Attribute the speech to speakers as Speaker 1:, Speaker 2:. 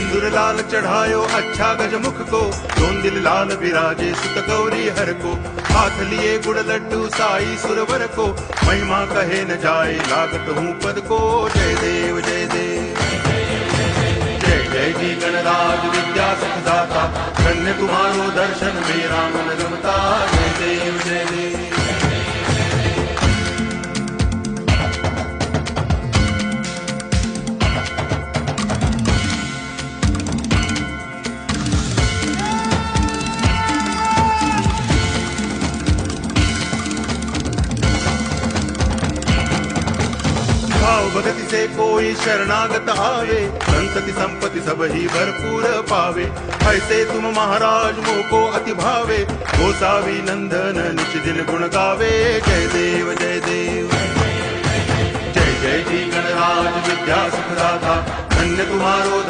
Speaker 1: सिंदूर लाल चढ़ायो अच्छा गजमुख को, दोन दिल लाल विराजे सुत गौरी हर को। हाथ लिए गुड़ लड्डू साई सुरवर को, महिमा कहे न जाए लागत हूँ पद को। जय देव जय देव जय जय जी गणराज विद्या सुखदाता, धन्य तुम्हारो दर्शन मेरा मन रमता। जय देव जय देव। भाव भगति से कोई शरणागत आवे, संतति संपत्ति सब ही भरपूर पावे। ऐसे तुम महाराज मोह को अति भावे, गोसावी नंदन निच दिन गुण गावे। जय देव जय देव जय जय जी गणराज विद्या सुखदाता, धन्य तुम्हारो